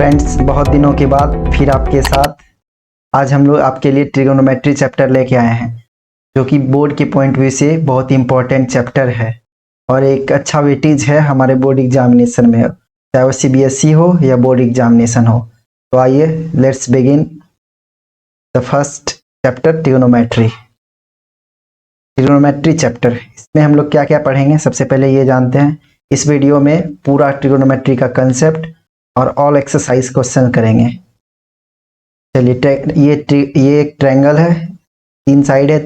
Friends, बहुत दिनों के बाद फिर आपके साथ आज हम लोग आपके लिए ट्रिगोनोमेट्री चैप्टर लेके आए हैं, जो कि बोर्ड के पॉइंट व्यू से बहुत इंपॉर्टेंट चैप्टर है और एक अच्छा वेटेज है हमारे बोर्ड एग्जामिनेशन में, चाहे वो सीबीएसई हो या बोर्ड एग्जामिनेशन हो। तो आइए let's begin the first chapter trigonometry. Trigonometry chapter, इसमें हम लोग क्या क्या पढ़ेंगे सबसे पहले ये जानते हैं। इस वीडियो में पूरा ट्रिगोनोमेट्री का कंसेप्ट और ऑल एक्सरसाइज क्वेश्चन करेंगे। चलिए, ये एक ट्रायंगल है, 3 साइड है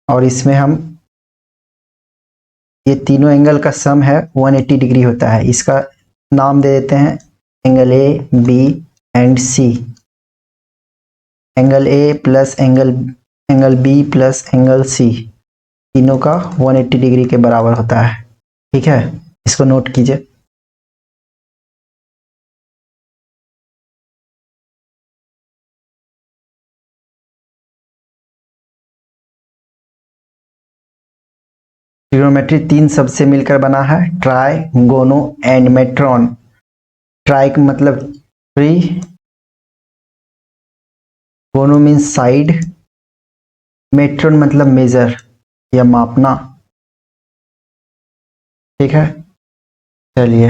और इसमें हम ये तीनों एंगल का सम है 180 डिग्री होता है। इसका नाम दे देते हैं angle A, B and C. Angle A plus angle B plus angle C, तीनों का 180 डिग्री के बराबर होता है। ठीक है, इसको नोट कीजिए। ट्रिगोनोमेट्री 3 शब्द से मिलकर बना है, ट्राई, गोनो एंड मेट्रॉन। ट्राई का मतलब 3, गोनो मीन्स साइड, मेट्रॉन मतलब मेजर या मापना। ठीक है, चलिए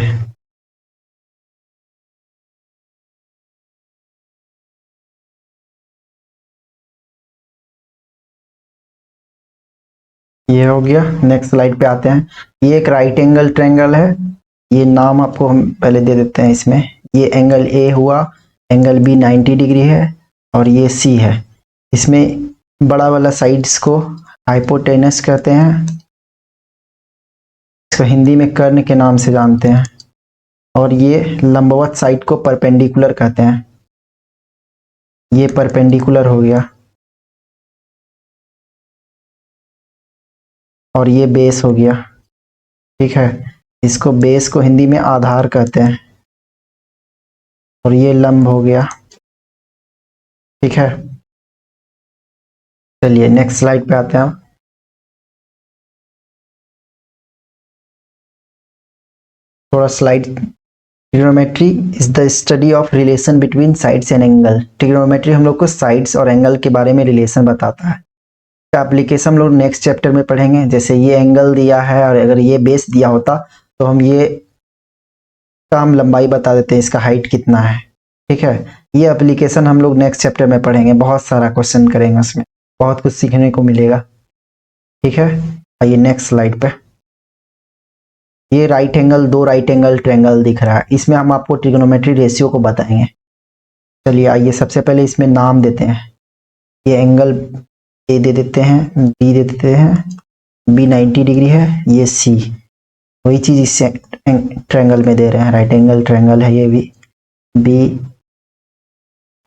ये हो गया। नेक्स्ट स्लाइड पे आते हैं। ये एक राइट एंगल ट्रायंगल है, ये नाम आपको हम पहले दे देते हैं इसमें। ये एंगल ए हुआ, एंगल बी 90 डिग्री है और ये सी है। इसमें बड़ा वाला साइड्स को हाइपोटेनस कहते हैं, इसको हिंदी में कर्ण के नाम से जानते हैं, और ये लंबवत साइड को परपेंडिकुलर कहते हैं। ये परपेंडिकुलर हो गया और ये बेस हो गया। ठीक है, इसको बेस को हिंदी में आधार कहते हैं और ये लंब हो गया। ठीक है, चलिए नेक्स्ट स्लाइड पे आते हैं। थोड़ा slide. Trigonometry is the study of relation between sides and angle. Trigonometry हम लोग को साइड्स और एंगल के बारे में रिलेशन बताता है। इसका एप्लीकेशन हम लोग नेक्स्ट चैप्टर में पढ़ेंगे। जैसे ये एंगल दिया है और अगर ये बेस दिया होता तो हम ये का हम लंबाई बता देते हैं, इसका हाइट कितना है। ठीक है, ये एप्लीकेशन हम लोग नेक्स्ट चैप्टर में पढ़ेंगे, बहुत सारा क्वेश्चन करेंगे, उसमें बहुत कुछ सीखने को मिलेगा। ठीक है, आइए नेक्स्ट स्लाइड पे। ये right angle, 2 right angle triangle दिख रहा है, इसमें हम आपको ट्रिग्नोमेट्री रेशियो को बताएंगे। चलिए आइए सबसे पहले इसमें नाम देते हैं। ये एंगल ए दे देते हैं, बी दे देते हैं, बी 90 डिग्री है, ये सी। वही चीज इस ट्रायंगल में दे रहे हैं, राइट एंगल ट्रायंगल है ये भी, B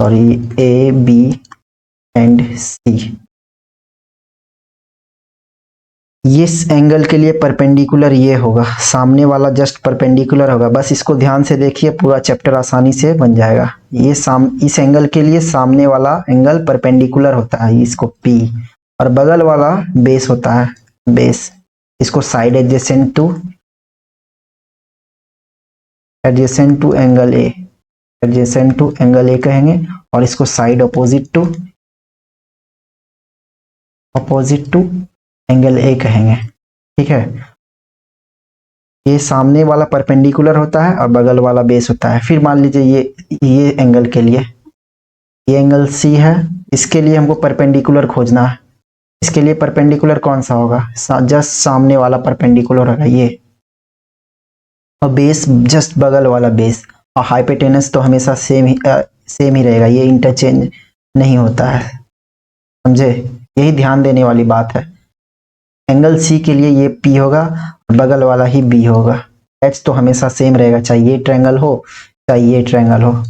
sorry A B and C. इस एंगल के लिए परपेंडिकुलर ये होगा, सामने वाला जस्ट परपेंडिकुलर होगा। बस इसको ध्यान से देखिए, पूरा चैप्टर आसानी से बन जाएगा। ये इस एंगल के लिए सामने वाला एंगल परपेंडिकुलर होता है, इसको P, और बगल वाला बेस होता है, बेस। इसको side adjacent to angle A, adjacent to angle A कहेंगे, और इसको side opposite to angle A कहेंगे। ठीक है, ये सामने वाला परपेंडिकुलर होता है और बगल वाला बेस होता है। फिर मान लीजिए ये एंगल के लिए, ये एंगल सी है, इसके लिए हमको परपेंडिकुलर खोजना है। इसके लिए परपेंडिकुलर कौन सा होगा? जस्ट सामने वाला परपेंडिकुलर होगा ये, और बेस जस्ट बगल वाला बेस। और हाइपोटेनस तो हमेशा सेम ही रहेगा, ये इंटरचेंज नहीं होता है, समझे? यही ध्यान देने वाली बात है। एंगल सी के लिए ये P होगा और बगल वाला ही B होगा। H तो हमेशा सेम रहेगा, चाहे ये ट्रायंगल हो चाहे ये ट्रायंगल हो।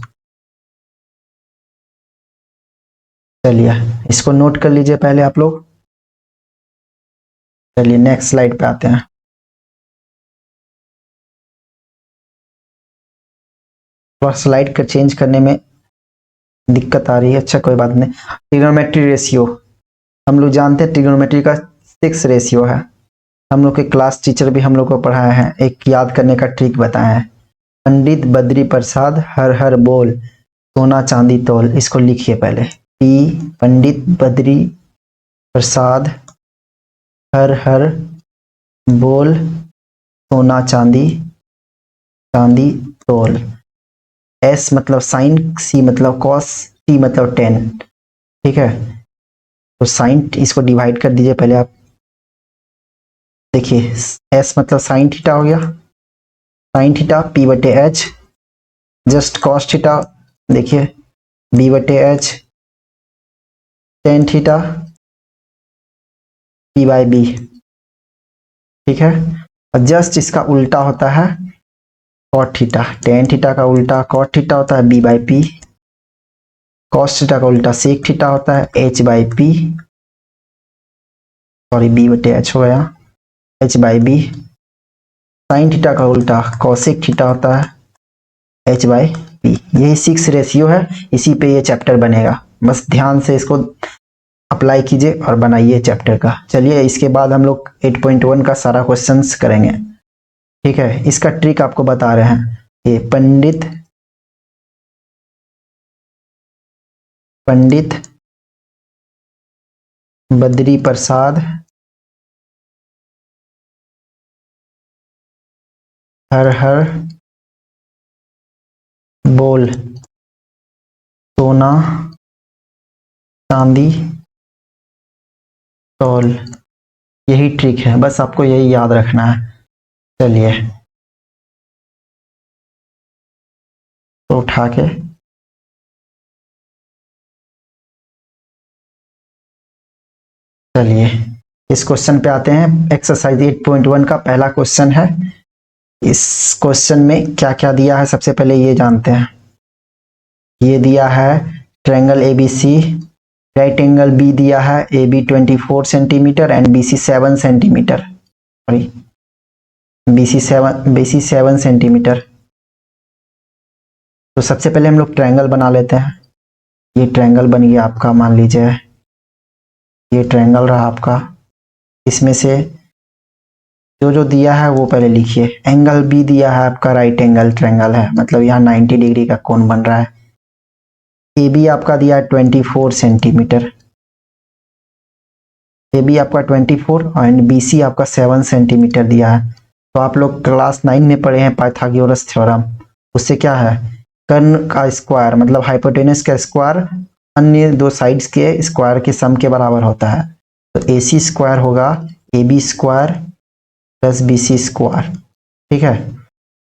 चलिए इसको नोट कर लीजिए पहले आप लोग। चलिए नेक्स्ट स्लाइड पे आते हैं। थोड़ा स्लाइड का चेंज करने में दिक्कत आ रही है, अच्छा कोई बात नहीं। ट्रिग्नोमेट्री रेशियो हम लोग जानते हैं, ट्रिग्नोमेट्री का 6 रेशियो है। हम लोग के क्लास टीचर भी हम लोग को पढ़ाए हैं, एक याद करने का ट्रिक बताए हैं। पंडित बद्री प्रसाद हर हर बोल, सोना चांदी तोल। इसको लिखिए पहले। पंडित बद्री प्रसाद हर हर बोल, सोना चांदी चांदी तोल। एस मतलब साइन, सी मतलब कॉस, टी मतलब टेन। ठीक है, तो साइन इसको डिवाइड कर दीजिए पहले आप। देखिए एस मतलब साइन थीटा हो गया, साइन थीटा पी बटे एच, जस्ट कॉस थीटा देखिए बी बटे h, tan theta p by b. ठीक है, और जस्ट इसका उल्टा होता है कॉट थीटा। टेन थीटा का उल्टा कॉट थीटा होता है b by p, cos theta का उल्टा सेक थीटा होता है h by p, sorry b बटे एच हो गया, h by b. Sine theta का उल्टा कॉसेक थीटा होता है एच बाई पी। यही 6 रेशियो है, इसी पे ये चैप्टर बनेगा। बस ध्यान से इसको अप्लाई कीजिए और बनाइए चैप्टर का। चलिए इसके बाद हम लोग 8.1 का सारा क्वेश्चंस करेंगे। ठीक है, इसका ट्रिक आपको बता रहे हैं। ये पंडित बद्री प्रसाद हर हर बोल, सोना चांदी तौल। यही ट्रिक है, बस आपको यही याद रखना है। चलिए तो उठा के चलिए इस क्वेश्चन पे आते हैं। एक्सरसाइज 8.1 का पहला क्वेश्चन है। इस क्वेश्चन में क्या क्या दिया है सबसे पहले ये जानते हैं। ये दिया है triangle ABC, right angle B दिया है A B 24 centimetre and B C 7 centimetre, sorry B C 7 centimetre. तो सबसे पहले हम लोग ट्रायंगल बना लेते हैं। ये ट्रायंगल बन गया आपका, मान लीजिए ये ट्रायंगल रहा आपका। इसमें से जो जो दिया है वो पहले लिखिए। एंगल बी दिया है आपका राइट एंगल ट्रायंगल है, मतलब यहाँ 90 डिग्री का कोण बन रहा है। ए बी आपका दिया है 24 सेंटीमीटर, ए बी आपका 24 एंड बी सी आपका 7 सेंटीमीटर दिया है। तो आप लोग क्लास 9 में पढ़े हैं पाइथागोरस थ्योरम। उससे क्या है, कर्ण का स्क्वायर मतलब हाइपोटेनस का स्क्वायर अन्य दो साइड्स के स्क्वायर के सम के बराबर होता है। तो ए सी स्क्वायर होगा A B square plus B C square. ठीक है,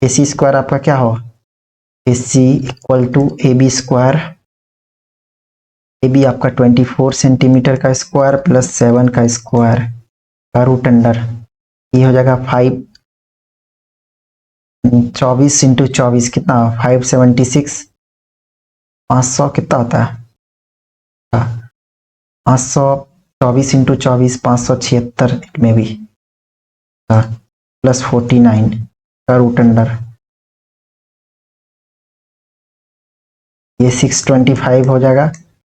ए सी स्क्वायर आपका क्या हो, A C equal to A B square, A B आपका 24 सेंटीमीटर का स्क्वायर प्लस 7 का स्क्वायर का रूट अंडर। ये हो जाएगा 5, 24 इंटू 24 कितना 576, 500 कितना होता है 500, 24 इंटू 24 576 में भी प्लस 49 का रूट अंडर। ये 625 हो जाएगा,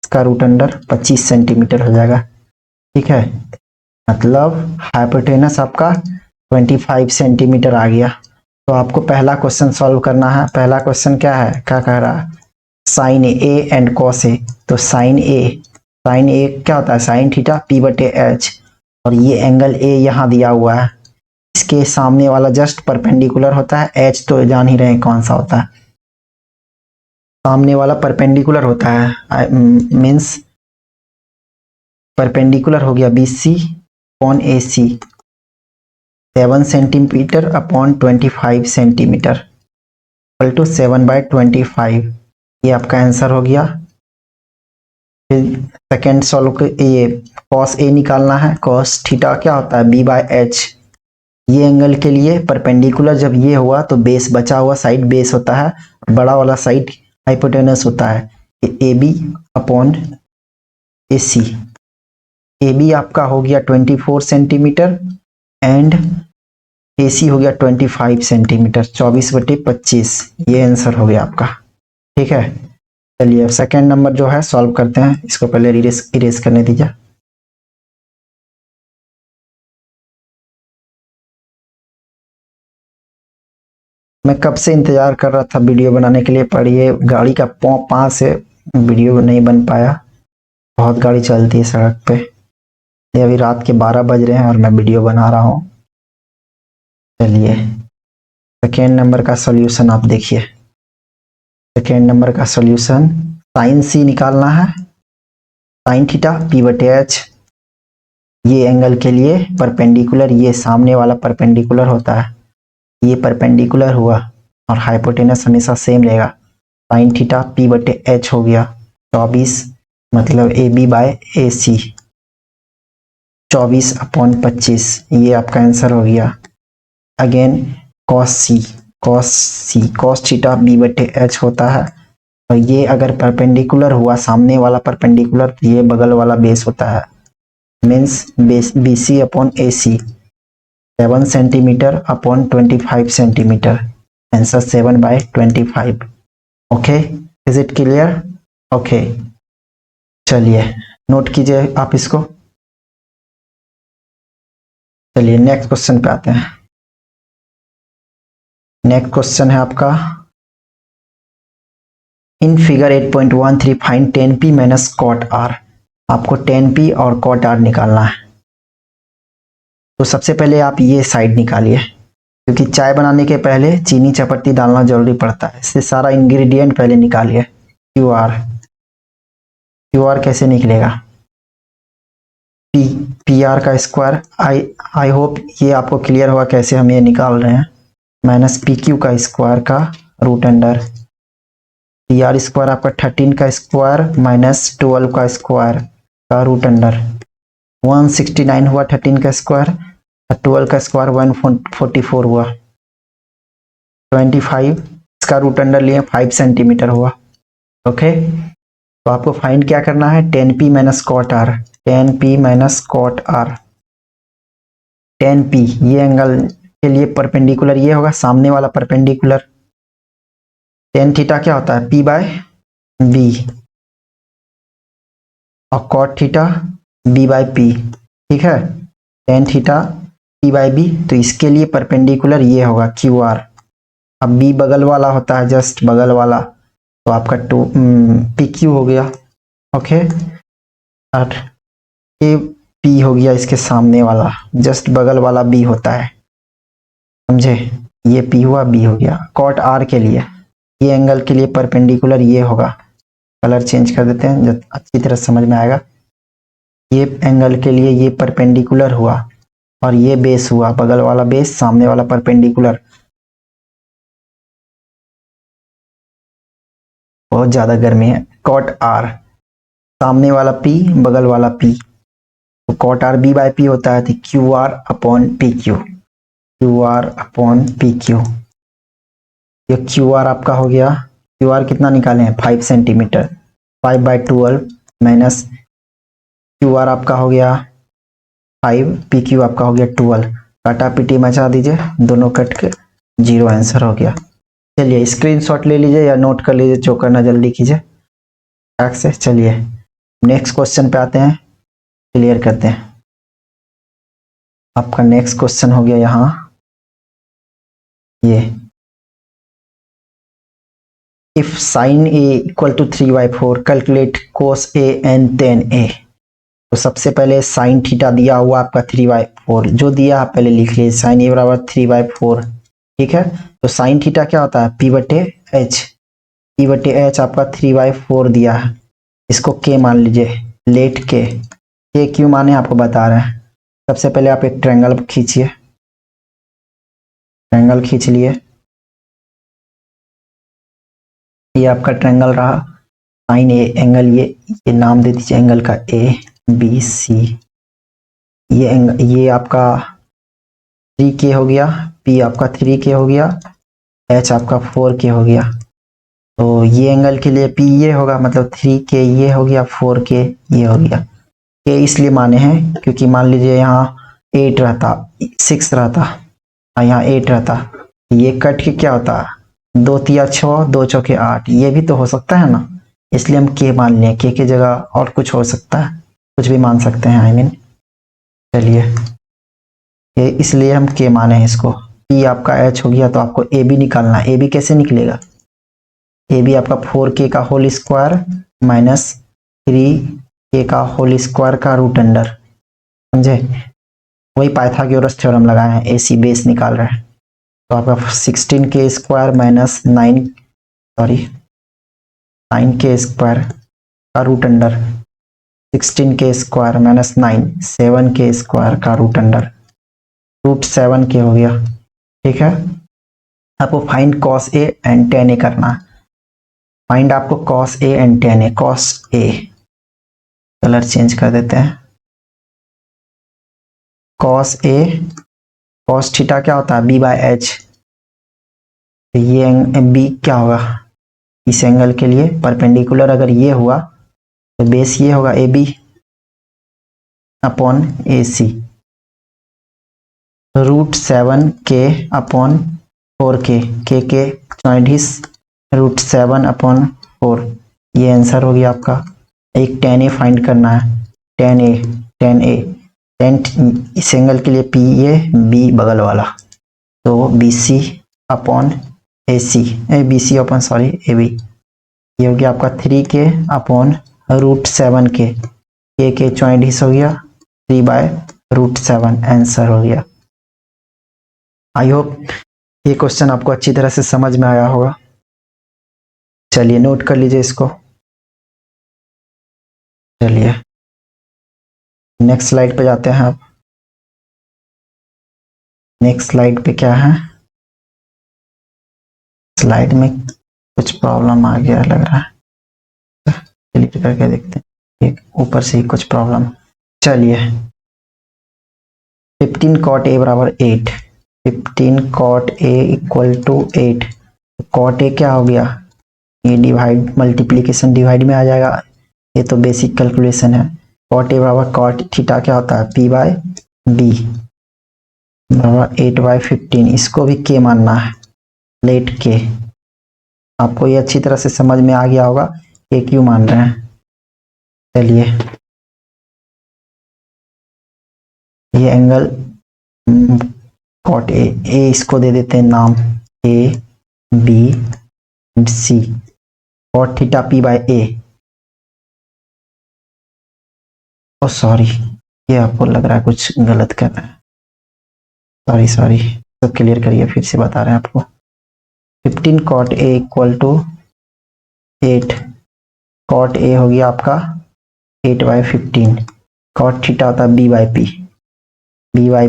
इसका रूट अंडर 25 सेंटीमीटर हो जाएगा। ठीक है, मतलब हाइपोटेनस आपका 25 सेंटीमीटर आ गया। तो आपको पहला क्वेश्चन सॉल्व करना है। पहला क्वेश्चन क्या है, क्या कह रहा है, sign A and cos A. तो साइन ए क्या होता है, साइन थीटा पी बटे एच, और ये एंगल ए यहाँ दिया हुआ है, इसके सामने वाला जस्ट परपेंडिकुलर होता है। एच तो जान ही रहे हैं कौन सा होता है, सामने वाला परपेंडिकुलर होता है, मीन्स परपेंडिकुलर हो गया B C upon A C, 7 centimetre upon 25 centimetre equal to 7/25। ये आपका आंसर हो गया। फिर सेकेंड सॉल्व ये कॉस ए निकालना है। कॉस थीटा क्या होता है बी बाय एच। ये एंगल के लिए परपेंडिकुलर जब ये हुआ तो बेस बचा हुआ साइड बेस होता है, बड़ा वाला साइड हाइपोटेनस होता है। A B upon A C, A B आपका हो गया 24 सेंटीमीटर एंड ए सी हो गया 25 सेंटीमीटर, 24/25। ये आंसर हो गया आपका। ठीक है, चलिए सेकेंड नंबर जो है सॉल्व करते हैं। इसको पहले इरेज करने दीजिए। मैं कब से इंतज़ार कर रहा था वीडियो बनाने के लिए, पर ये गाड़ी का पॉ से वीडियो नहीं बन पाया। बहुत गाड़ी चलती है सड़क पे। ये अभी रात के 12 बज रहे हैं और मैं वीडियो बना रहा हूँ। चलिए सेकेंड नंबर का सॉल्यूशन आप देखिए। सेकेंड नंबर का सॉल्यूशन साइन सी निकालना है। साइन थीटा पी बटे एच, ये एंगल के लिए परपेंडिकुलर, ये सामने वाला परपेंडिकुलर होता है, ये परपेंडिकुलर हुआ और हाइपोटेनस हमेशा सेम रहेगा। साइन थीटा पी बटे एच हो गया 24, मतलब ए बी बाय ए सी, 24/25, ये आपका आंसर हो गया। अगेन कॉस थीटा बी बटे एच होता है, और ये अगर परपेंडिकुलर हुआ सामने वाला परपेंडिकुलर, तो ये बगल वाला बेस होता है, means base B C upon A C, 7 centimetre upon 25 centimetre, answer 7/25। Okay, is it clear? Okay, चलिए नोट कीजिए आप इसको। चलिए नेक्स्ट क्वेश्चन पे आते हैं। नेक्स्ट क्वेश्चन है आपका, in figure 8.13 find tan p minus cot r। आपको tan p और cot r निकालना है। तो सबसे पहले आप ये साइड निकालिए, क्योंकि चाय बनाने के पहले चीनी चपत्ती डालना जरूरी पड़ता है, इससे सारा इंग्रेडिएंट पहले निकालिए। क्यू आर कैसे निकलेगा? पी आर का स्क्वायर, आई होप ये आपको क्लियर हुआ कैसे हम ये निकाल रहे हैं, माइनस पी क्यू का स्क्वायर का root under p r square, आपका 13 का स्क्वायर माइनस 12 का स्क्वायर का रूट अंडर 169 हुआ, 13 का स्क्वायर, 12 का स्क्वायर 144 हुआ, 25 इसका रूट अंडर लिए 5 सेंटीमीटर हुआ। ओके, तो आपको फाइंड क्या करना है, tan p minus cot r, tan p minus cot r। tan p ये एंगल के लिए परपेंडिकुलर ये होगा, सामने वाला परपेंडिकुलर। tan थीटा क्या होता है, p बाय b, और cot theta b by p। ठीक है, tan theta p by b, तो इसके लिए परपेंडिकुलर ये होगा क्यू आर। अब b बगल वाला होता है, जस्ट बगल वाला, तो आपका पी क्यू हो गया। ओके, और ये पी हो गया इसके सामने वाला, जस्ट बगल वाला बी होता है, समझे, ये पी हुआ बी हो गया। कॉट आर के लिए ये एंगल के लिए परपेंडिकुलर ये होगा, कलर चेंज कर देते हैं जब अच्छी तरह समझ में आएगा। ये एंगल के लिए ये परपेंडिकुलर हुआ और ये बेस हुआ, बगल वाला बेस सामने वाला परपेंडिकुलर। बहुत ज्यादा गर्मी है। कॉट आर सामने वाला पी बगल वाला पी, तो cot R B by P होता है, तो Q R upon P Q, Q R upon P Q. ये क्यू आर आपका हो गया, क्यू आर कितना निकाले हैं 5 सेंटीमीटर, 5/12 माइनस क्यू आर आपका हो गया 5, पी क्यू आपका हो गया 12, काटा पीटी मचा दीजिए, दोनों कट के 0 आंसर हो गया। चलिए स्क्रीनशॉट ले लीजिए या नोट कर लीजिए, जो करना जल्दी कीजिए टैग से। चलिए नेक्स्ट क्वेश्चन पे आते हैं, क्लियर करते हैं। आपका नेक्स्ट क्वेश्चन हो गया यहाँ ये, if sine A equal to 3/4 calculate cos A and tan A. तो सबसे पहले साइन थीटा दिया हुआ आपका 3/4, जो दिया आप पहले लिख लीजिए, साइन ए बराबर 3/4। ठीक है, तो साइन थीटा क्या होता है, पी बटे एच, पी बटे एच आपका 3/4 दिया है, इसको के मान लीजिए, लेट के क्यों माने आपको बता रहे हैं। सबसे पहले आप एक ट्रायंगल खींचिए, ट्रायंगल खींच लिए, ये आपका ट्रायंगल रहा, साइन ए एंगल, ये नाम दे दीजिए एंगल का ए बी सी, ये एंगल ये आपका 3K हो गया, पी आपका 3K हो गया, एच आपका 4K हो गया। तो ये एंगल के लिए पी ये होगा, मतलब 3K ये हो गया, 4K ये हो गया। ये इसलिए माने हैं क्योंकि मान लीजिए यहाँ 8 रहता, 6 रहता और यहाँ 8 रहता, ये कट के क्या होता, 2 तिया 6, 2 चौके 8, ये भी तो हो सकता है ना, इसलिए हम के मान लिए, के की जगह और कुछ हो सकता है, कुछ भी मान सकते हैं, आई मीन। चलिए ये इसलिए हम के माने हैं इसको, P आपका H हो गया, तो आपको ए बी निकालना है। ए बी कैसे निकलेगा? ए बी आपका 4k का होल स्क्वायर माइनस 3k का होल स्क्वायर का रूट अंडर, समझे? वही पाइथागोरस थ्योरम लगाए हैं, ए सी बेस निकाल रहे हैं। तो आपका 16k square minus 9k square का root under 16k square minus 9 7k square का रूट अंडर रूट 7k हो गया। ठीक है, आपको find cos A and tan A करना है। फाइंड आपको cos A and tan A. Cos A, colour change कर देते हैं। कॉस ए, कॉस थीटा क्या होता है? B by h. ये बी क्या होगा? इस एंगल के लिए परपेंडिकुलर अगर ये हुआ तो बेस ये होगा A B upon A C, root 7k upon 4k, के जॉइंट हिस रूट 7 अपॉन 4। ये आंसर हो गया आपका। एक टेन ए फाइंड करना है। टेन ए इस एंगल के लिए पी ये बी बगल वाला, तो B C upon A C, B C upon sorry A B. ये हो गया आपका 3k अपॉन रूट 7k, के जॉइंट हिस हो गया 3 बाय रूट 7, आंसर हो गया। आई होप ये क्वेश्चन आपको अच्छी तरह से समझ में आया होगा। चलिए नोट कर लीजिए इसको। चलिए नेक्स्ट स्लाइड पे जाते हैं। आप नेक्स्ट स्लाइड पे क्या है? स्लाइड में कुछ प्रॉब्लम आ गया लग रहा है, डिलीट करके देखते हैं। एक ऊपर से ही कुछ प्रॉब्लम। चलिए 15 cot a बराबर 8, 15 cot a equal to 8। cot a क्या हो गया? ये डिवाइड मल्टीप्लीकेशन डिवाइड में आ जाएगा, ये तो बेसिक कैलकुलेशन है। cot a बराबर cot थीटा क्या होता है? p बाय b बराबर 8/15। इसको भी k मानना है, लेट k। आपको ये अच्छी तरह से समझ में आ गया होगा कि क्यों मान रहे हैं। चलिए ये एंगल cot a इसको दे देते हैं नाम a b c, cot theta p by a। Oh sorry, ये आपको लग रहा है कुछ गलत कर रहा है। सॉरी तो क्लियर करिए, फिर से बता रहे हैं आपको। 15 cot a equal to 8, cot a हो गया आपका 8/15, cot थीटा होता है b by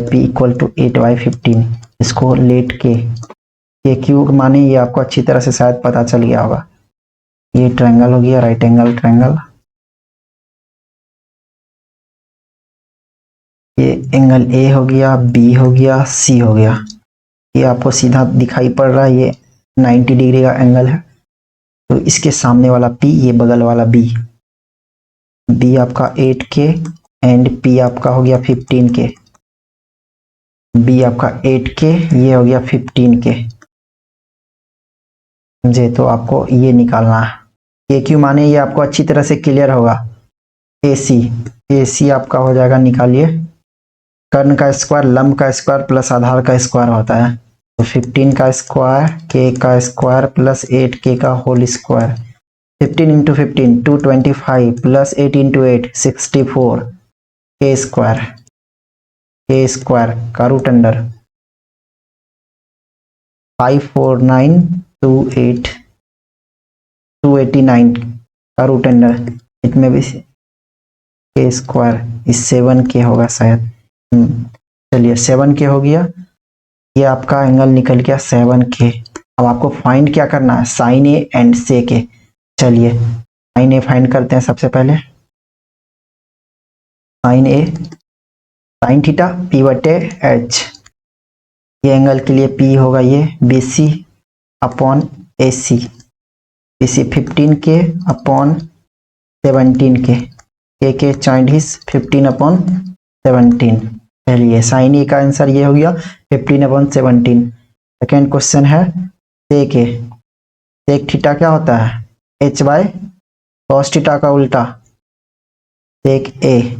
p equal to 8/15। इसको लेट के क्यू माने, ये आपको अच्छी तरह से शायद पता चल गया होगा। ये ट्रायंगल हो गया, राइट एंगल ट्रायंगल। ये एंगल ए हो गया, बी हो गया, सी हो गया। ये आपको सीधा दिखाई पड़ रहा है, ये 90 डिग्री का एंगल है। तो इसके सामने वाला P, ये बगल वाला B आपका 8k एंड P आपका हो गया 15k। B आपका 8k, ये हो गया 15k। समझे? तो आपको ये निकालना है। क्यू माने ये आपको अच्छी तरह से क्लियर होगा। AC आपका हो जाएगा, निकालिए। कर्ण का स्क्वायर, लंब का स्क्वायर प्लस आधार का स्क्वायर होता है। तो 15 का स्क्वायर, k का स्क्वायर प्लस 8k का whole square. 15 into 15 225 plus 8 into 8 64, k square का रूट अंडर 549 का रूट अंडर, इसमें भी k स्क्वायर, इस 7k होगा शायद। चलिए 7k हो गया, ये आपका एंगल निकल गया 7k। अब आपको फाइंड क्या करना है? साइन ए एंड सेक ए। चलिए साइन ए फाइंड करते हैं सबसे पहले। साइन ए, साइन थीटा p बटे h। ये एंगल के लिए p होगा ये BC upon AC, BC 15k upon 17k, के जॉइंट हिस 15 अपॉन 17। चलिए साइन ए का आंसर ये हो गया 15/17। सेकेंड क्वेश्चन है सेक ए। सेक थीटा क्या होता है? h बाय कॉस थीटा का उल्टा, सेक ए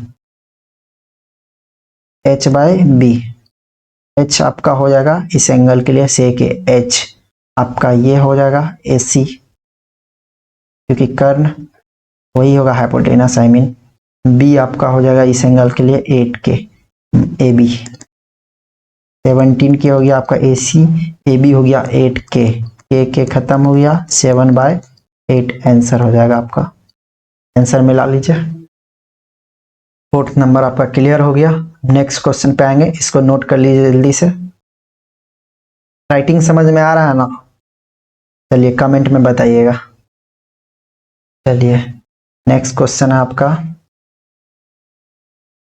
h बाय b। एच आपका हो जाएगा इस एंगल के लिए सेक एच आपका ये हो जाएगा AC, क्योंकि कर्ण वही होगा हाइपोटेनस, आई मीन बी आपका हो जाएगा इस एंगल के लिए 8K AB। 17 के हो गया आपका AC, AB हो गया 8K, K खत्म हो गया 7/8 आंसर हो जाएगा आपका। आंसर मिला लीजिए। 4th नंबर आपका क्लियर हो गया। नेक्स्ट क्वेश्चन पे आएंगे, इसको नोट कर लीजिए जल्दी से। राइटिंग समझ में आ रहा है ना? चलिए कमेंट में बताइएगा। चलिए नेक्स्ट क्वेश्चन है आपका,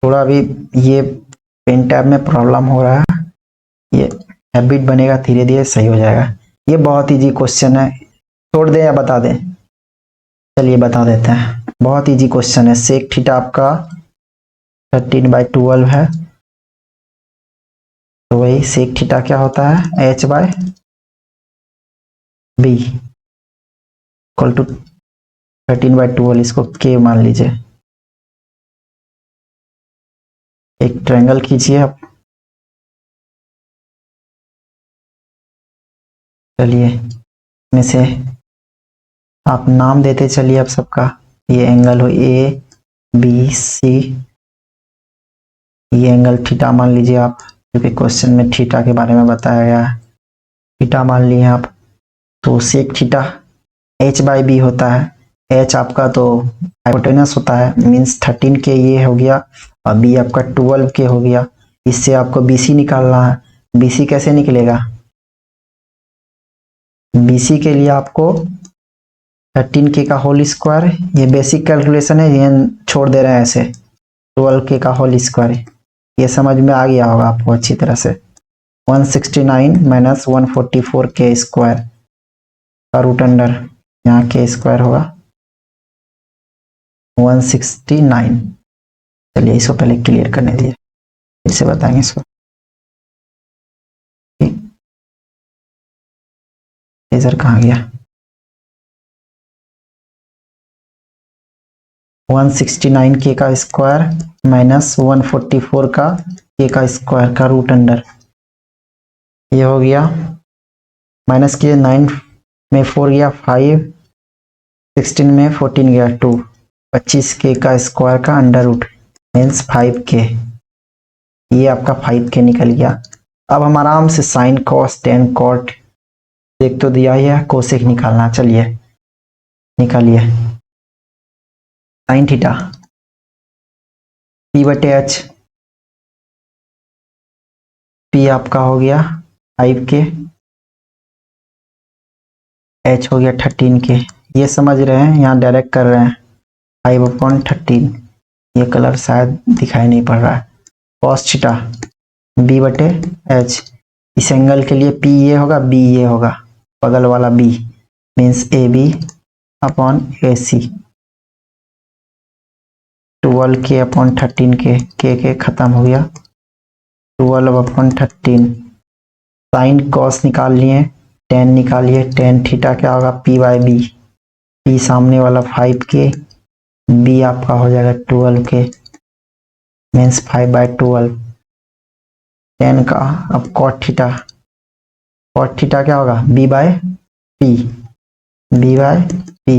थोड़ा भी ये पेन टैब में प्रॉब्लम हो रहा है, ये हैबिट बनेगा धीरे धीरे सही हो जाएगा। ये बहुत इजी क्वेश्चन है, छोड़ दें या बता दें? चलिए बता देते हैं, बहुत इजी क्वेश्चन है। सेक थीटा आपका 13/12 है, तो वही सेक थीटा क्या होता है H/B इक्वल टू 13/12, इसको K मान लीजिए। एक ट्रायंगल खींचिए आप। चलिए में से आप नाम देते चलिए आप सबका। ये एंगल हो ABC, ये एंगल थीटा मान लीजिए आप, क्योंकि क्वेश्चन में थीटा के बारे में बताया गया है। थीटा मान लिए आप, तो सेक थीटा H/B होता है। H आपका तो हाइपोटेनस होता है, मीन्स 13K ये हो गया, और B आपका 12K हो गया। इससे आपको BC निकालना है। BC कैसे निकलेगा? BC के लिए आपको 13K का होल स्क्वायर, ये बेसिक कैलकुलेशन है, ये छोड़ दे रहे हैं ऐसे, 12K का होल स्क्वायर, ये समझ में आ गया होगा आपको अच्छी तरह से। 169 माइनस 144K स्क्वायर का रूट अंडर, यहाँ K स्क्वायर होगा 169। चलिए इसको पहले क्लियर करने दिए, फिर से बताएंगे इसको। लेजर कहाँ गया? 169K का स्क्वायर माइनस 144 का K का स्क्वायर का रूट अंडर, ये हो गया माइनस के 9 में 4 गया 5, 16 में 14 गया 2, 25K का स्क्वायर का अंडर रूट मीन्स 5K, ये आपका 5K निकल गया। अब हम आराम से साइन कॉस टेन कॉट देख तो दिया ही है, कोसेक निकालना। चलिए निकालिए। साइन थीटा P/H, P आपका हो गया 5K, H हो गया 13K, ये समझ रहे हैं, यहाँ डायरेक्ट कर रहे हैं 5/13, ये कलर शायद दिखाई नहीं पड़ रहा है। कॉस थीटा B/H, इस एंगल के लिए P ये होगा, B ये होगा, बगल वाला B means AB/AC, 12K/13K, K खत्म हो गया 12/13। साइन कॉस निकाल लिए, टेन निकालिए, टेन थीटा क्या होगा P/B, P सामने वाला 5K, B आपका हो जाएगा 12K मीन्स 5/12। टेन का अब कॉट थीटा, कॉट थीटा क्या होगा B/P, B/P,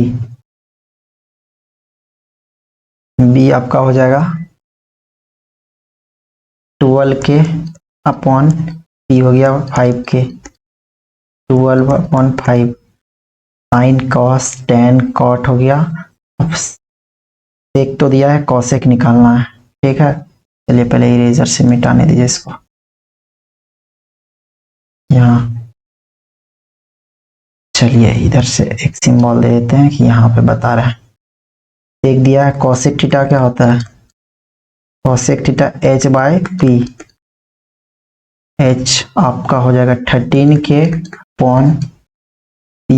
B आपका हो जाएगा 12K/P हो गया 5K, 12/5। Sine cos tan cot हो गया। अब सेक तो दिया है, कॉसेक निकालना है, ठीक है। चलिए पहले इरेजर से मिटाने दीजिए इसको, यहाँ चलिए इधर से एक सिंबल दे देते हैं कि यहाँ पे बता रहे हैं। सेक दिया है, कॉसेक थीटा क्या होता है? कॉसेक थीटा H/P, H आपका हो जाएगा 13K/P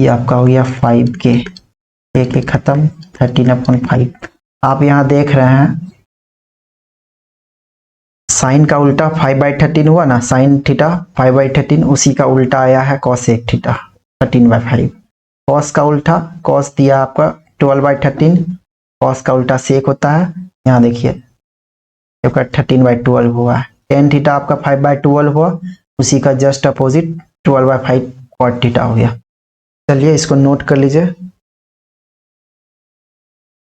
आपका हो गया 5K, K खत्म 13/5। आप यहाँ देख रहे हैं साइन का उल्टा 5/13 हुआ ना, साइन थीटा 5/13, उसी का उल्टा आया है कॉसेक थीटा 13/5। कॉस का उल्टा, कॉस दिया आपका 12/13, कॉस का उल्टा सेक होता है, यहाँ देखिए आपका 13/12 हुआ है, टेन थीटा आपका 5/12 हुआ, उसी का जस्ट अपोजिट 12/5 कॉट थीटा हो गया। चलिए इसको नोट कर लीजिए,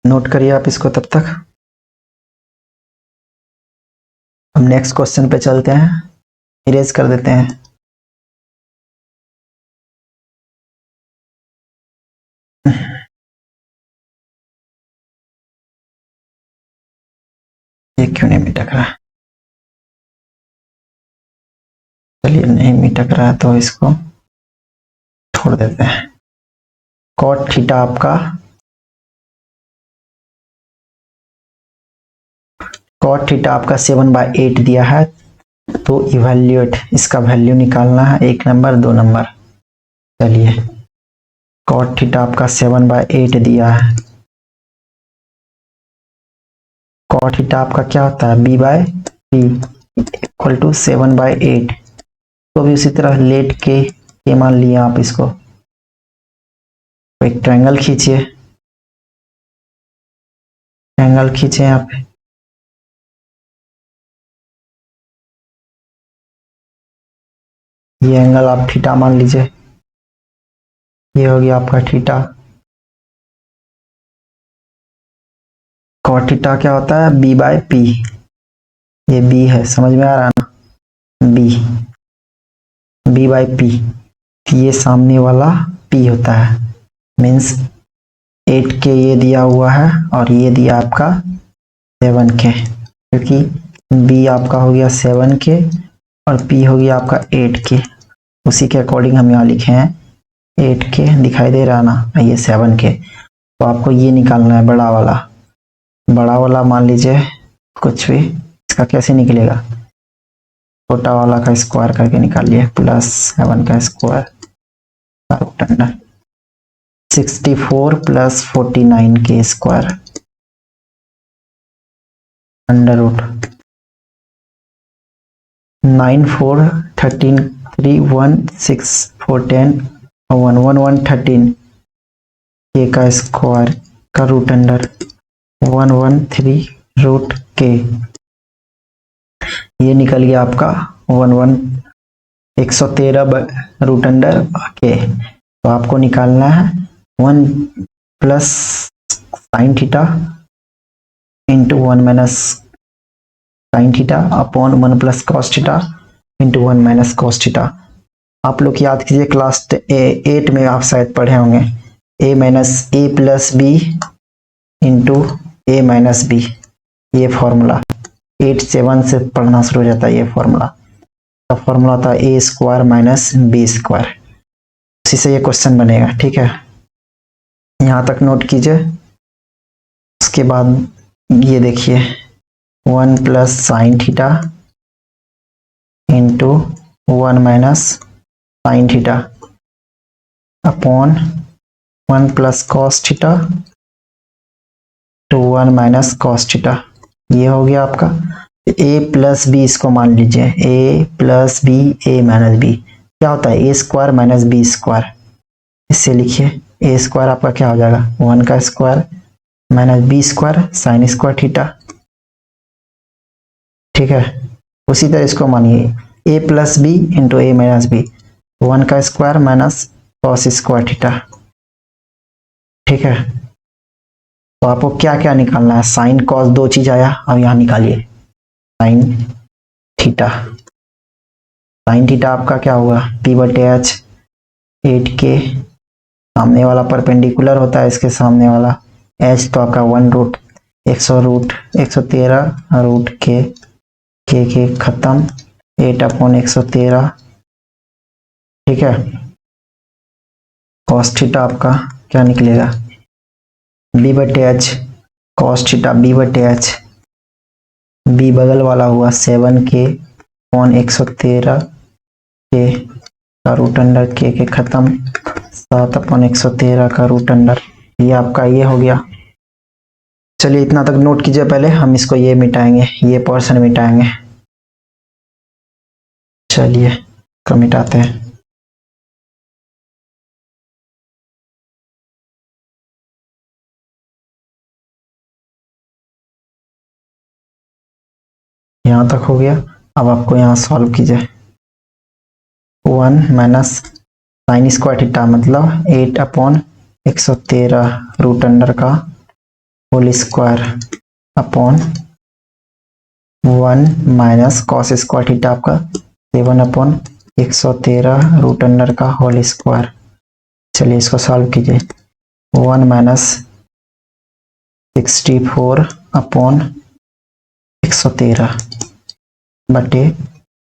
नोट करिए आप इसको तब तक। हम नेक्स्ट क्वेश्चन पे चलते हैं, इरेज कर देते हैं। ये क्यों नहीं मिटक रहा? चलिए नहीं मिटक रहा है तो इसको छोड़ देते हैं। कॉट थीटा आपका, कॉट थीटा आपका 7/8 दिया है, तो इवैल्यूएट इसका वैल्यू निकालना है, 1 नंबर 2 नंबर। चलिए कॉट थीटा आपका 7/8 दिया है। कॉट थीटा आपका क्या होता है, b/p इक्वल टू 7/8। तो भी उसी तरह लेट के मान लिया आप इसको, तो एक ट्रायंगल खींचिए, ट्रायंगल खींचे यहाँ पे, ये एंगल आप थीटा मान लीजिए, ये हो गया आपका थीटा। कॉट थीटा क्या होता है, b/p, ये b है, समझ में आ रहा है ना, b/p, ये सामने वाला p होता है, मीन्स 8K ये दिया हुआ है और ये दिया आपका 7K, क्योंकि b आपका हो गया 7K और p हो गया आपका 8K, उसी के अकॉर्डिंग हम यहाँ लिखे हैं 8K, दिखाई दे रहा ना, ये 7K। तो आपको ये निकालना है बड़ा वाला, बड़ा वाला मान लीजिए कुछ भी, इसका कैसे निकलेगा, छोटा वाला का स्क्वायर करके निकालिए, +7 का स्क्वायर का रूट अंडर 64 + 49 के स्क्वायर अंडर रूट 9 4 13 3 1 6 4 10 1 1 1 13 के का स्क्वायर का रूट अंडर 113 रूट के, ये निकल गया आपका 113 रूट अंडर के। तो आपको निकालना है 1 plus sine theta into 1 minus sine theta upon 1 plus cos theta into 1 minus cos theta. आप लोग याद कीजिए क्लास 8 में आप शायद पढ़े होंगे, a minus A plus B into A minus B, ये फॉर्मूला 8 7 से पढ़ना शुरू हो जाता है। ये फॉर्मूला का फॉर्मूला होता है A square minus B square, उसी से ये क्वेश्चन बनेगा, ठीक है, यहाँ तक नोट कीजिए। उसके बाद ये देखिए 1 plus sine theta into 1 minus sine theta upon 1 plus cos theta two 1 minus cos theta, ये हो गया आपका। a प्लस बी इसको मान लीजिए, a plus B A minus B क्या होता है, A square minus B square, इससे लिखिए ए स्क्वायर आपका क्या हो जाएगा 1 का square minus B square sine square theta, ठीक है। उसी तरह इसको मानिए a plus B into A minus B, 1 का square minus cos square theta, ठीक है। तो आपको क्या क्या निकालना है, साइन कॉस दो चीज आया, अब यहाँ निकालिए साइन थीटा, साइन थीटा आपका क्या होगा p/h 8K, सामने वाला परपेंडिकुलर होता है इसके सामने वाला, h तो आपका 1 रूट 113 रूट के खत्म 8/113, ठीक है। कॉस थीटा आपका क्या निकलेगा b/h, cos theta b/h, b बगल वाला हुआ 7K अपॉन 113 के का रूट अंडर के खत्म 7/113 का रूट अंडर, ये आपका ये हो गया। चलिए इतना तक नोट कीजिए, पहले हम इसको ये मिटाएंगे, ये पोर्शन मिटाएंगे। चलिए इसको मिटाते हैं। यहाँ तक हो गया। अब आपको यहाँ सॉल्व कीजिए। 1 माइनस साइन स्क्वायर थीटा मतलब 8/113 रूट अंडर का whole square upon 1 minus cos square theta आपका 7/113 रूट अंडर का होल स्क्वायर। चलिए इसको सॉल्व कीजिए। 1 माइनस 64/113 बटे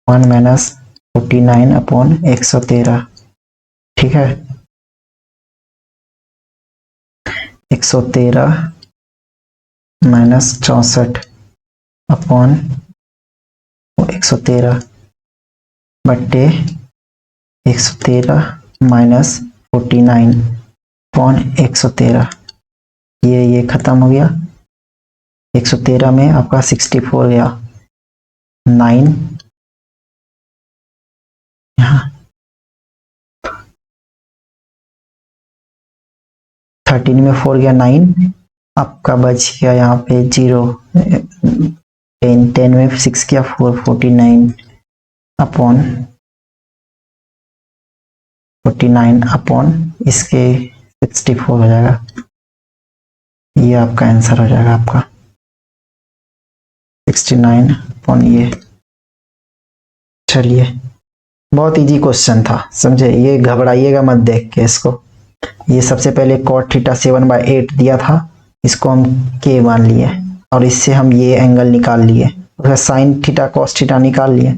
1 माइनस 49/113। ठीक है, 113 माइनस 64/113 बट्टे 113 माइनस 49/113। ये खत्म हो गया। 113 में आपका 64 गया, 9 यहाँ 13 में 4 गया 9, आपका बच गया यहाँ पे 0। 10 में 6 गया 4, 49/49 इसके 64 हो जाएगा। ये आपका आंसर हो जाएगा आपका 69 ये। चलिए बहुत इजी क्वेश्चन था, समझे, ये घबराइएगा मत देख के इसको। ये सबसे पहले cot थीटा 7/8 दिया था, इसको हम k मान लिए और इससे हम ये एंगल निकाल लिए। उसका साइन थीटा cos थीटा निकाल लिए,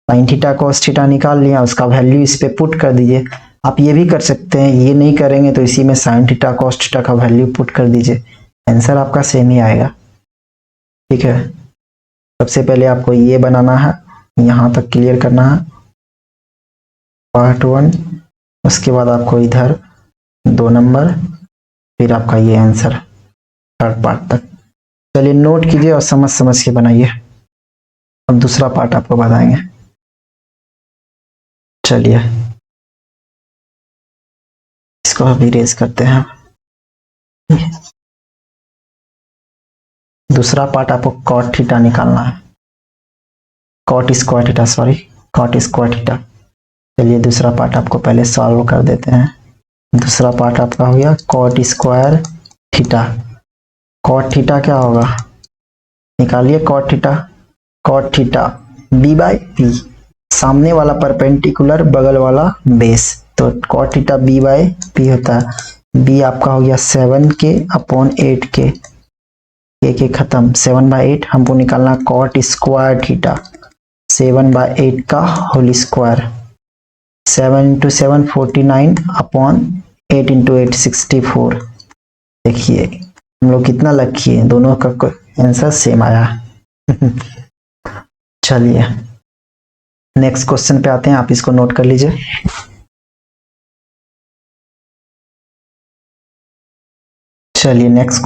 साइन थीटा cos थीटा निकाल लिया, उसका वैल्यू इस पे पुट कर दीजिए। आप ये भी कर सकते हैं, ये नहीं करेंगे तो इसी में साइन थीटा cos थीटा का वैल्यू पुट कर दीजिए, आंसर आपका सेम ही आएगा। ठीक है, सबसे पहले आपको ये बनाना है, यहाँ तक क्लियर करना है पार्ट 1, उसके बाद आपको इधर 2 नंबर, फिर आपका ये आंसर थर्ड पार्ट तक। चलिए नोट कीजिए और समझ समझ के बनाइए। अब दूसरा पार्ट आपको बताएंगे। चलिए इसको अभी रेज करते हैं। दूसरा पार्ट आपको cot थीटा निकालना है, cot square theta, sorry cot square theta. चलिए दूसरा पार्ट आपको पहले सॉल्व कर देते हैं। दूसरा पार्ट आपका हो गया cot square theta. cot theta क्या होगा, निकालिए cot theta. cot theta b/p, सामने वाला परपेंडिकुलर, बगल वाला बेस, तो cot थीटा b/p होता है। b आपका हो गया 7k/8k, के खत्म, 7/8 हमको निकालना cot स्क्वायर थीटा, 7/8 का होल स्क्वायर, 7 × 7 49/8 × 8 64। देखिए हम लोग कितना लकी है, दोनों का आंसर सेम आया। चलिए नेक्स्ट क्वेश्चन पे आते हैं, आप इसको नोट कर लीजिए। चलिए नेक्स्ट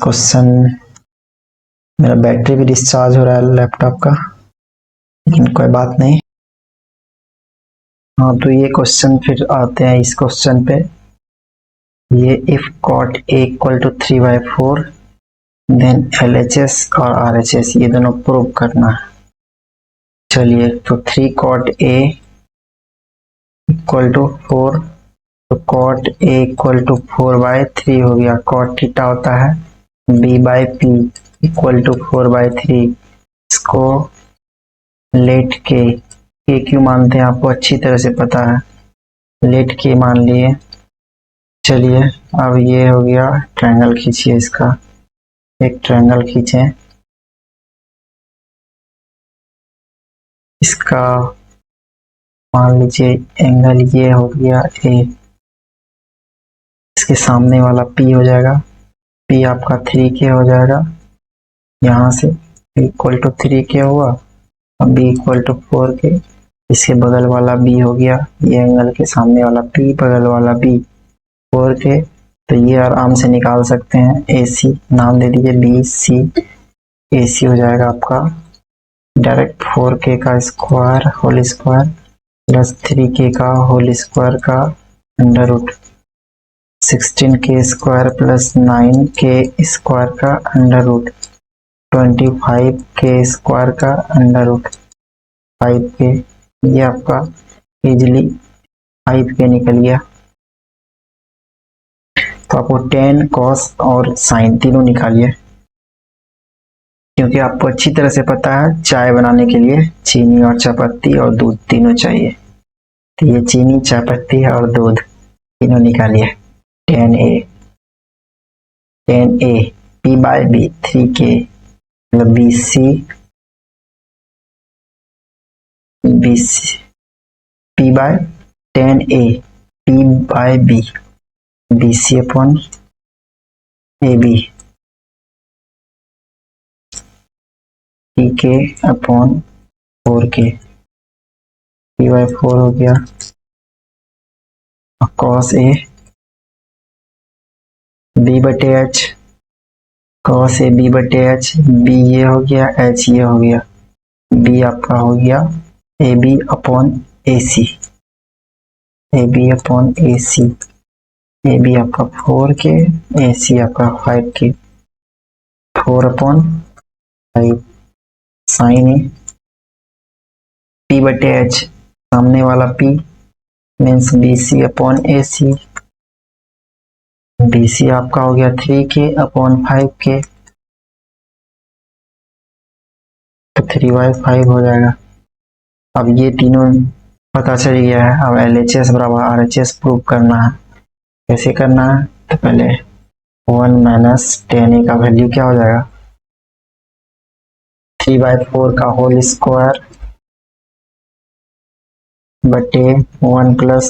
क्वेश्चन, मेरा बैटरी भी डिस्चार्ज हो रहा है लैपटॉप का, लेकिन कोई बात नहीं। हाँ तो ये क्वेश्चन फिर आते हैं इस क्वेश्चन पे। ये if cot a = 3/4 then LHS और RHS ये दोनों प्रूव करना है। चलिए तो 3 cot a = 4, तो cot a = 4/3 हो गया। cot थीटा होता है b/p = 4/3। इसको लेट के क्यों मानते हैं आपको अच्छी तरह से पता है, लेट के मान लिए। चलिए अब ये हो गया, ट्रायंगल खींचिए, इसका एक ट्रायंगल खींचे, इसका मान लीजिए एंगल ये हो गया ए, इसके सामने वाला p हो जाएगा, p आपका 3k हो जाएगा, यहाँ से p = 3k हुआ और b = 4k, इसके बगल वाला b हो गया, ये एंगल के सामने वाला p, बगल वाला b 4k, तो ये आराम से निकाल सकते हैं। AC नाम दे दीजिए BC, AC हो जाएगा आपका डायरेक्ट 4k का square whole square plus 3k का होल स्क्वायर का under root, 16k square plus 9k square का अंडर रूट 25 के² का √5 के, ये आपका इजिली 5 के निकल गया। तो आपको टेन, कॉस और साइन तीनों निकालिए, क्योंकि आपको अच्छी तरह से पता है चाय बनाने के लिए चीनी और चायपत्ती और दूध तीनों चाहिए। तो ये चीनी, चायपत्ती और दूध तीनों निकालिए। टेन ए P/B 3K मतलब BC P/10A P/B BC/AB TK/4K P/4 हो गया। cos A B/H cos A B/H, B ये हो गया, H ये हो गया, B आपका हो गया AB/AC AB/AC AB आपका 4K, AC आपका 5K 4/5 साइन ए P/H सामने वाला P मीन्स BC/AC BC आपका हो गया 3K/5K, तो 3/5 हो जाएगा। अब ये तीनों पता चल गया है। अब LHS बराबर RHS प्रूव करना है। कैसे करना है? तो पहले 1 माइनस 10A का वैल्यू क्या हो जाएगा? 3/4 का होल स्क्वायर बटे 1 प्लस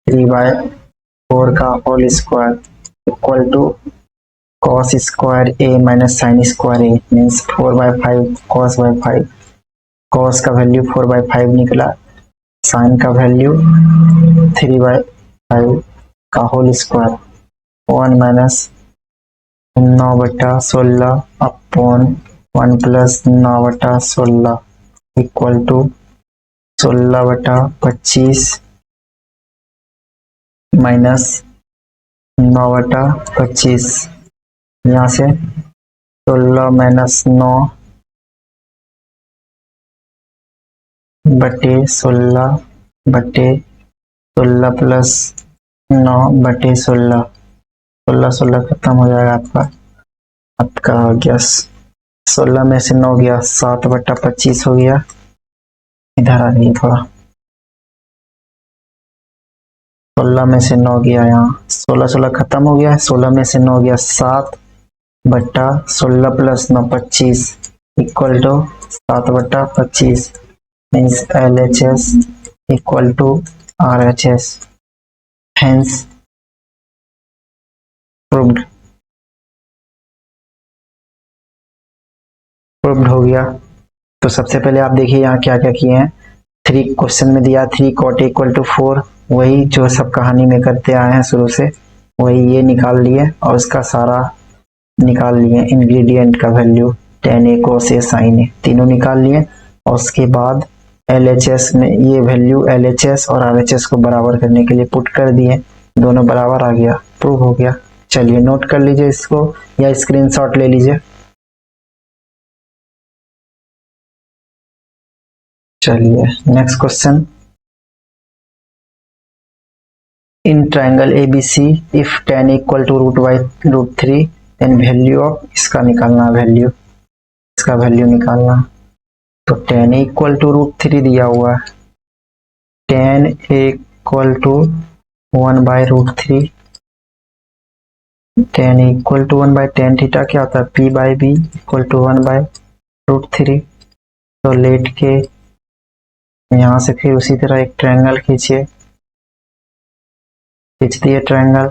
3/4 का whole square equal to cos square A minus sine square A means 4/5 cos/5। cos का वैल्यू 4/5 निकला, साइन का वैल्यू 3/5 का whole square 1 minus 9/16 upon 1 plus 9/16 equal to 16/25 minus 9/25। यहाँ से 16 माइनस 9 बटे 16 बटे 16 प्लस 9 बटे 16, 16 खत्म हो जाएगा आपका हो गया 16 में से 9 गया 7/25 हो गया। इधर आ गई थोड़ा, 16 में से 9 गया, यहाँ 16 खत्म हो गया, 16 में से 9 गया 7/16 plus 9 25 equal to 7/25 means LHS equal to RHS, hence proved हो गया। तो सबसे पहले आप देखिए यहाँ क्या क्या किए हैं। 3 क्वेश्चन में दिया 3 cot इक्वल टू 4, वही जो सब कहानी में करते आए हैं शुरू से, वही ये निकाल लिए और उसका सारा निकाल लिए इंग्रेडिएंट का value 10A cos A sin A तीनों निकाल लिए। और उसके बाद LHS में ये वैल्यू LHS और RHS को बराबर करने के लिए पुट कर दिए, दोनों बराबर आ गया, प्रूव हो गया। चलिए नोट कर लीजिए इसको या स्क्रीनशॉट ले लीजिए। चलिए next question. In triangle ABC if tan equal to √3 then value of, इसका निकालना वैल्यू, इसका वैल्यू निकालना। तो tan इक्वल टू √3 दिया हुआ है, tan equal to 1/√3, tan equal to 1/tan theta क्या होता है P/B इक्वल टू 1/√3। तो लेट के यहाँ से फिर उसी तरह एक ट्रायंगल खींचिए, खींच दिए ट्रायंगल।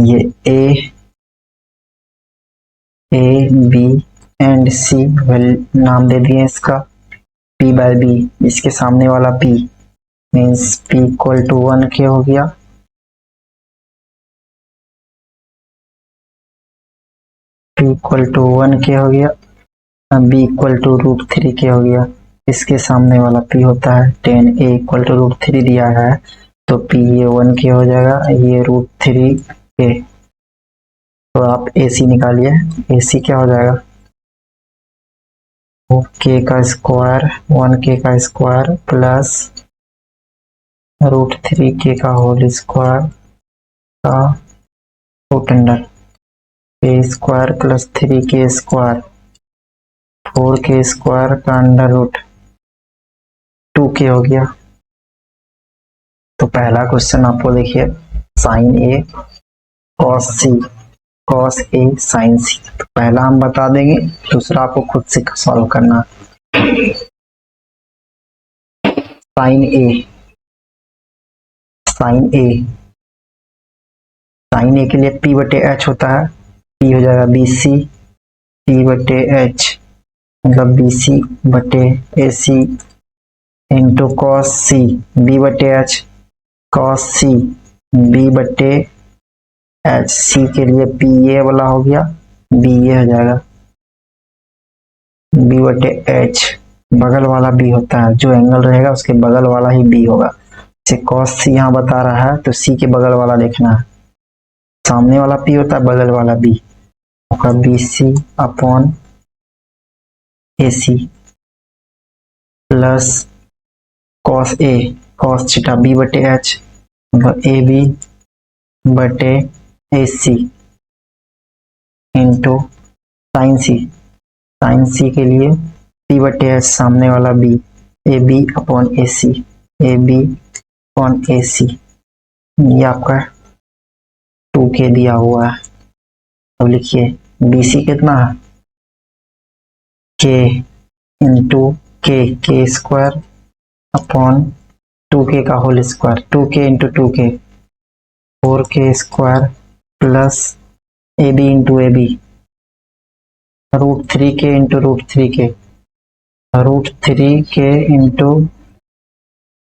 ये A B एंड C नाम दे दिए इसका P/B, इसके सामने वाला P means P equal to 1K हो गया, P इक्वल टू 1K हो गया, B इक्वल टू √3K हो गया। इसके सामने वाला P होता है tan A इक्वल टू √3 दिया है, तो P ये 1K हो जाएगा, ये √3K तो आप AC निकालिए। AC क्या हो जाएगा, के का स्क्वायर 1k का स्क्वायर प्लस √3k का होल स्क्वायर का रूट अंडर के square plus 3k square 4k square का अंडर रूट 2k हो गया। तो पहला क्वेश्चन आपको देखिए, sign A cos C, cos A sign सी। तो पहला हम बता देंगे, दूसरा आपको खुद से सॉल्व करना। साइन ए, साइन ए, साइन ए के लिए P बटे एच होता है, P हो जाएगा BC, P बटे एच मतलब BC बटे AC इंटू कॉस सी, B बटे एच कॉस सी, B बटे एच, सी के लिए P ये वाला हो गया, B ये हो जाएगा, B बटे एच बगल वाला B होता है, जो एंगल रहेगा उसके बगल वाला ही B होगा। जैसे कॉस सी यहाँ बता रहा है तो C के बगल वाला देखना है, सामने वाला P होता है, बगल वाला B होगा BC अपॉन AC प्लस cos A cos theta B बटे एच मतलब AB बटे AC into sine C, sine C के लिए P बटे एच सामने वाला B, AB upon AC, AB upon AC, ये आपका 2k दिया हुआ है। अब लिखिए BC कितना है, K into k square upon 2k का whole square, 2k into 2k 4k square plus AB into AB √3k into √3k, √3k into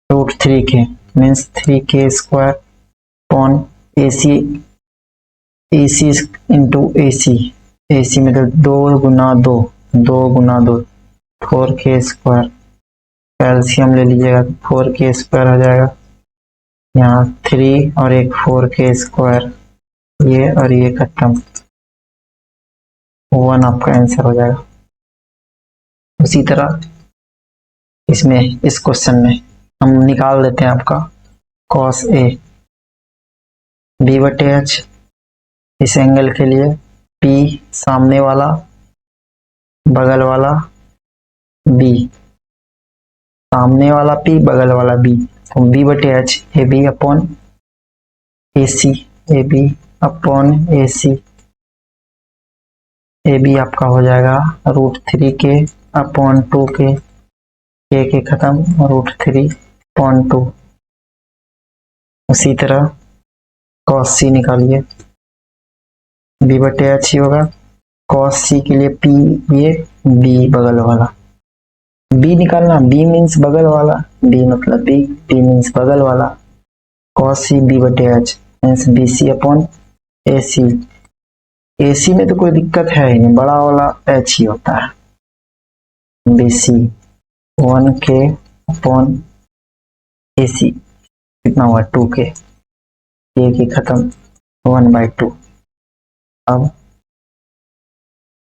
√3k means 3k square upon AC, AC into AC, AC मतलब 2 गुना 2, 2 गुना 2 4k square, calcium ले लीजिएगा 4k square हो जाएगा, यहाँ 3 और एक 4k square, ये और ये खत्म, 1 आपका आंसर हो जाएगा। उसी तरह इसमें इस क्वेश्चन में हम निकाल देते हैं आपका कॉस ए, B बटे एच इस एंगल के लिए P सामने वाला बगल वाला B, सामने वाला P बगल वाला B, तो B बटे H AB upon AC, AB upon AC, AB आपका हो जाएगा √3k अपॉन 2k, के खत्म √3/2। उसी तरह कॉस सी निकालिए, B बटे एच ही होगा, कॉस सी के लिए P ये B बगल वाला, B निकालना, B मीन्स बगल वाला, B मतलब B मीन्स बगल वाला, कॉस सी B बटे H means BC upon AC, AC में तो कोई दिक्कत है ही नहीं, बड़ा वाला H ही होता है, BC 1k अपॉन AC कितना हुआ 2k, के खत्म 1/2। अब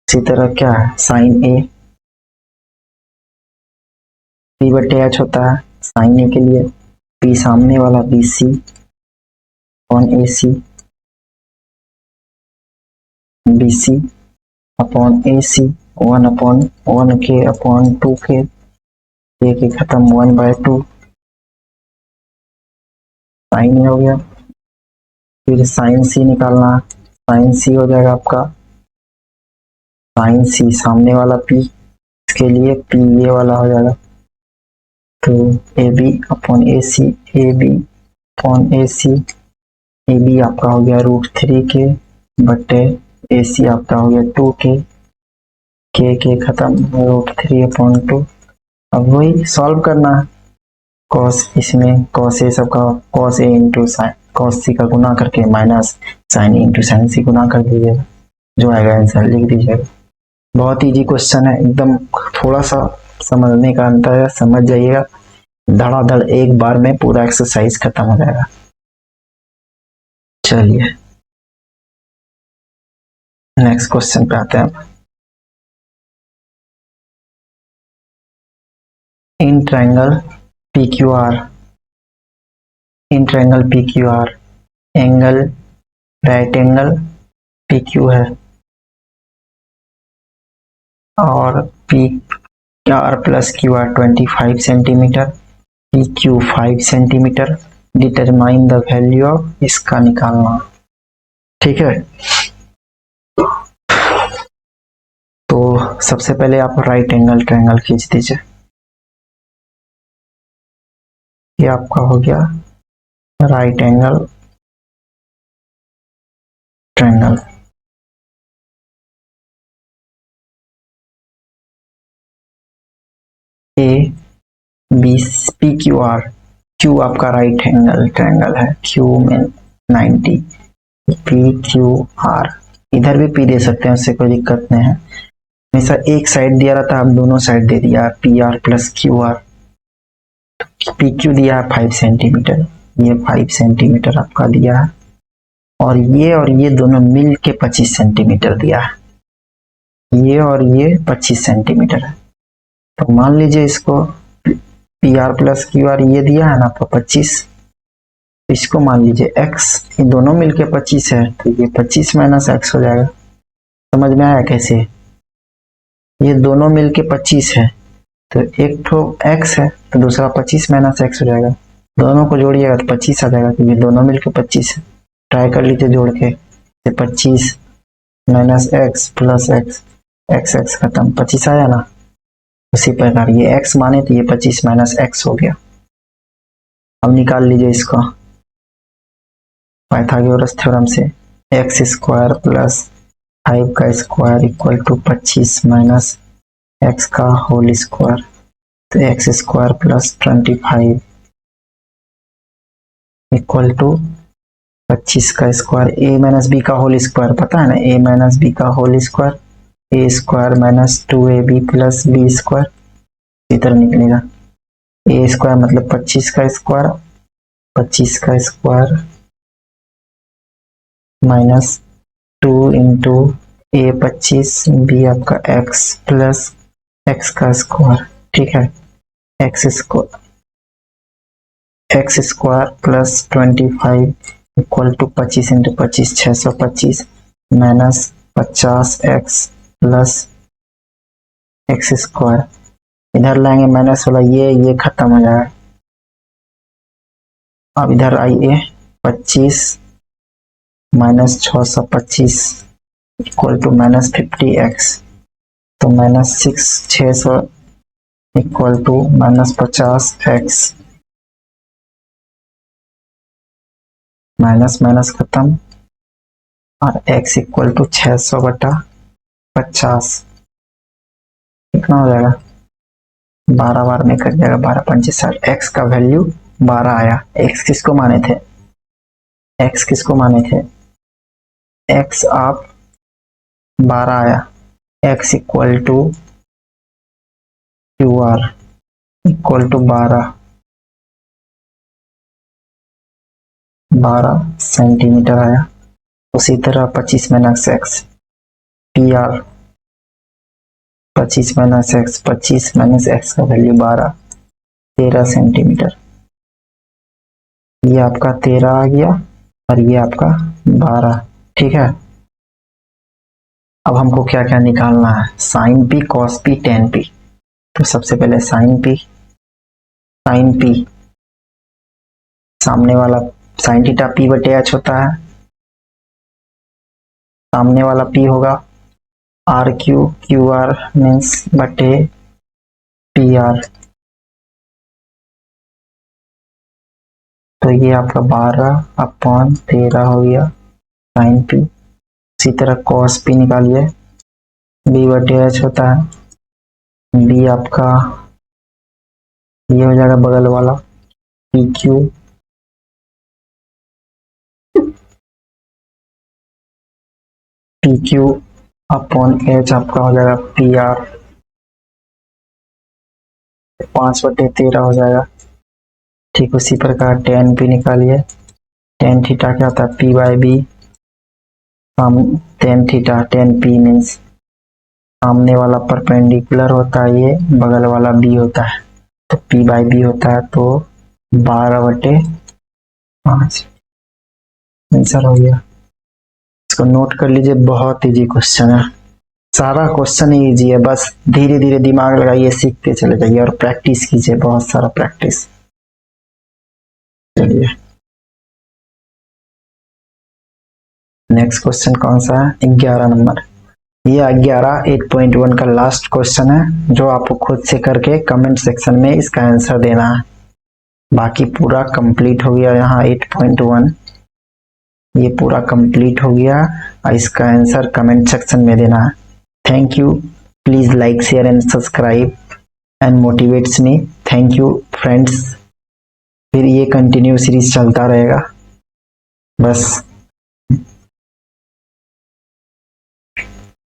इसी तरह क्या है, साइन ए P बटे एच होता है, साइन ए के लिए P सामने वाला BC upon AC, BC upon AC 1/1k upon 2k, के खत्म 1/2, साइन हो गया। फिर साइन सी निकालना, साइन सी हो जाएगा आपका साइन सी सामने वाला P, इसके लिए P ये वाला हो जाएगा, तो AB upon AC, AB upon AC, AB आपका हो गया √3k बटे AC आपका हो गया 2k, के खत्म √3/2। अब वही सॉल्व करना है, कॉस इसमें कॉस ए सबका cos A into sine cos सी का गुना करके माइनस साइन इंटू साइन सी गुना कर दीजिएगा, जो आएगा आंसर लिख दीजिएगा। बहुत इजी क्वेश्चन है एकदम, थोड़ा सा समझने का अंतर है, समझ जाइएगा, धड़ाधड़ एक बार में पूरा एक्सरसाइज खत्म हो जाएगा। चलिए। नेक्स्ट क्वेश्चन पे आते हैं। In triangle P Q are, in triangle P Q R angle right angle P Q है और P R plus Q R 25 centimetre, P Q 5 centimetre. Determine the value of, इसका निकालना। ठीक है, तो सबसे पहले आप राइट एंगल ट्रायंगल खींच दीजिए। ये आपका हो गया right angle triangle. A B P Q R, Q आपका राइट एंगल ट्रायंगल है, क्यू में 90, पी क्यू आर, इधर भी पी दे सकते हैं, उससे कोई दिक्कत नहीं है। हमेशा एक साइड दिया रहता है, अब दोनों साइड दे दिया, P R plus Q R. P Q दिया है 5 सेंटीमीटर, ये 5 सेंटीमीटर आपका दिया है, और ये दोनों मिल के 25 सेंटीमीटर दिया है, ये और ये 25 सेंटीमीटर है। तो मान लीजिए इसको P R plus Q R ये दिया है ना आपको 25, इसको मान लीजिए x, ये दोनों मिलके 25 है, तो ये 25 माइनस एक्स हो जाएगा। समझ में आया कैसे? ये दोनों मिलके 25 है, तो एक तो x है तो दूसरा 25 माइनस एक्स हो जाएगा। दोनों को जोड़िएगा तो 25 आ जाएगा, क्योंकि दोनों मिलके 25 है। ट्राई कर लीजिए जोड़ के, 25 minus x plus x, x x खत्म, 25 आया ना। उसी प्रकार ये x माने तो ये 25 माइनस एक्स हो गया। अब निकाल लीजिए इसको पाइथागोरस थ्योरम से, एक्स स्क्वायर प्लस 5 का square equal to 25 minus x का होल स्क्वायर, तो x square plus 25 equal to 25 का स्क्वायर, ए माइनस बी का होल स्क्वायर पता है ना, ए माइनस बी का whole square, A square minus 2ab plus B square, इधर निकलेगा। ए स्क्वायर मतलब 25 का स्क्वायर, 25 का square minus 2 into A 25, B आपका एक्स प्लस एक्स का स्क्वायर। ठीक है, x square plus 25 equal to 25 into 25 625 minus 50 x plus x square, इधर लाएंगे माइनस वाला, ये खत्म हो जाएगा। अब इधर आइए, 25 minus 625 equal to minus 50x, तो minus 600 equal to minus 50x, minus minus खत्म, और x इक्वल टू 600 बटा 50, कितना हो जाएगा 12 बार में कट जाएगा, 12 पंचे 60, x का वैल्यू 12 आया। x किसको माने थे, x किसको माने थे, x आप 12 आया, x equal to Q R equal to 12 centimetre आया। उसी तरह 25 minus x, P R 25 minus x, 25 minus x का वैल्यू 12, 13 सेंटीमीटर। ये आपका 13 आ गया और ये आपका 12। ठीक है, अब हमको क्या क्या निकालना है, sine P, cos P, tan P. तो सबसे पहले साइन पी, साइन पी सामने वाला साइन थीटा पी बटे एच होता है, सामने वाला पी होगा R Q, Q R means बटे पी आर, तो ये आपका 12/13 हो गया साइन पी। इसी तरह कॉस पी निकालिए, बी बटे एच होता है, बी आपका ये हो जाएगा बगल वाला P Q, P Q upon H आपका हो जाएगा पी आर, 5/13 हो जाएगा। ठीक उसी प्रकार टेन पी निकालिए, टेन थीटा क्या होता है P by B, tan theta, tan P means सामने वाला परपेंडिकुलर होता है, ये बगल वाला बी होता है, तो पी बाई बी होता है, तो 12/5 आंसर हो गया। इसको नोट कर लीजिए, बहुत इजी क्वेश्चन है, सारा क्वेश्चन ही इजी है, बस धीरे धीरे दिमाग लगाइए, सीखते चले जाइए और प्रैक्टिस कीजिए, बहुत सारा प्रैक्टिस। चलिए नेक्स्ट क्वेश्चन कौन सा है, 11 नंबर। ये 8.1 का लास्ट क्वेश्चन है, जो आपको खुद से करके कमेंट सेक्शन में इसका आंसर देना है। बाकी पूरा कंप्लीट हो गया। यहाँ 8.1 ये पूरा कंप्लीट हो गया और इसका आंसर कमेंट सेक्शन में देना है। Thank you, please like share and subscribe and motivates me. Thank you friends, फिर ये कंटिन्यू सीरीज चलता रहेगा। बस